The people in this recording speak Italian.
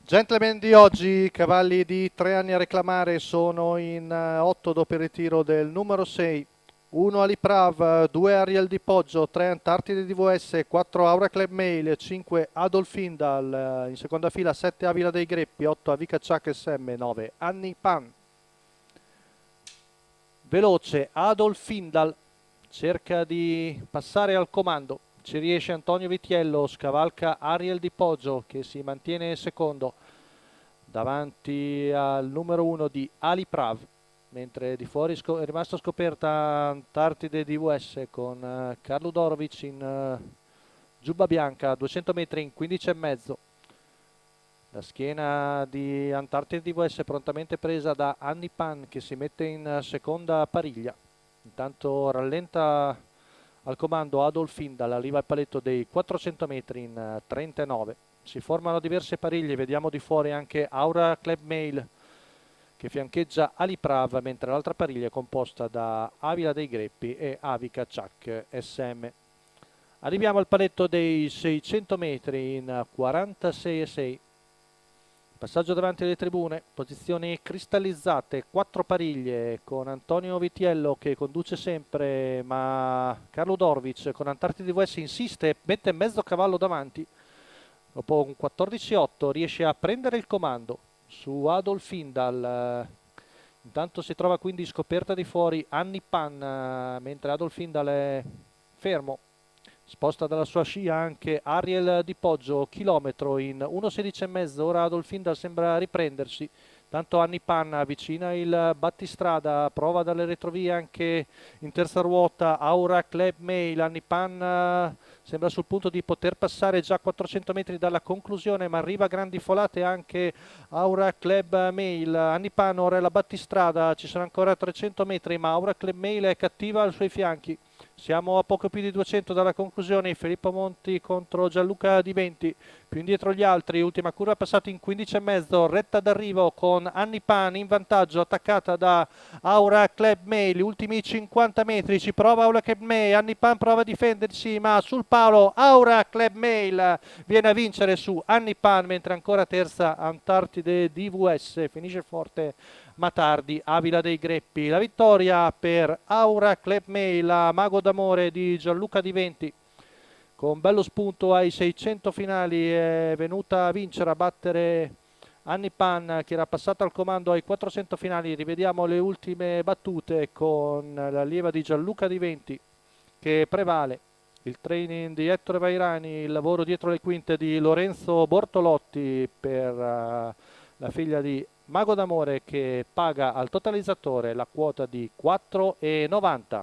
Gentlemen di oggi, cavalli di 3 anni a reclamare, sono in 8 dopo il ritiro del numero 6. 1 Aliprav, 2 Ariel di Poggio, 3 Antartide DVS, 4 Aura Club Mail, 5 Adolf Indal, in seconda fila 7 Avila dei Greppi, 8 Avica Chuck SM, 9 Anni Pan. Veloce Adolf Indal cerca di passare al comando, ci riesce Antonio Vitiello, scavalca Ariel Di Poggio che si mantiene secondo davanti al numero 1 di Ali Prav, mentre di fuori è rimasta scoperta Antartide DVS con Carlo Dorovic in giubba bianca, 200 metri in 15 e mezzo. La schiena di Antartide DVS prontamente presa da Anni Pan che si mette in seconda pariglia. Intanto rallenta al comando Adolf Indal, arriva al paletto dei 400 metri in 39. Si formano diverse pariglie, vediamo di fuori anche Aura Club Mail che fiancheggia Ali Prav, mentre l'altra pariglia è composta da Avila dei Greppi e Avica Chuck SM. Arriviamo al paletto dei 600 metri in 46,6. Passaggio davanti alle tribune, posizioni cristallizzate, 4 pariglie con Antonio Vitiello che conduce sempre, ma Carlo Dorvic con Antartide DVS insiste, mette mezzo cavallo davanti. Dopo un 14,8 riesce a prendere il comando su Adolf Indal. Intanto si trova quindi scoperta di fuori Anni Pan, mentre Adolf Indal è fermo. Sposta dalla sua scia anche Ariel Di Poggio, chilometro in 1,16,5. Ora Adolf Indal sembra riprendersi. Tanto Anni Pan avvicina il battistrada, prova dalle retrovie anche in terza ruota Aura Club Mail. Anni Pan sembra sul punto di poter passare già 400 metri dalla conclusione, ma arriva a grandi folate anche Aura Club Mail. Anni Pan ora è la battistrada, ci sono ancora 300 metri, ma Aura Club Mail è cattiva ai suoi fianchi. Siamo a poco più di 200 dalla conclusione, Filippo Monti contro Gianluca Di Venti, più indietro gli altri, ultima curva passata in 15 e mezzo, retta d'arrivo con Anni Pan in vantaggio, attaccata da Aura Club Mail, ultimi 50 metri, ci prova Aura Club Mail, Anni Pan prova a difendersi, ma sul palo Aura Club Mail viene a vincere su Anni Pan, mentre ancora terza Antartide DVS, finisce forte ma tardi Avila dei Greppi. La vittoria per Aura Club Mail, la mago d'amore di Gianluca Di Venti. Con bello spunto ai 600 finali è venuta a vincere, a battere Anni Pan che era passata al comando ai 400 finali. Rivediamo le ultime battute con l'allieva di Gianluca Di Venti che prevale. Il training di Ettore Vairani, il lavoro dietro le quinte di Lorenzo Bortolotti per la figlia di Mago d'Amore che paga al totalizzatore la quota di 4,90.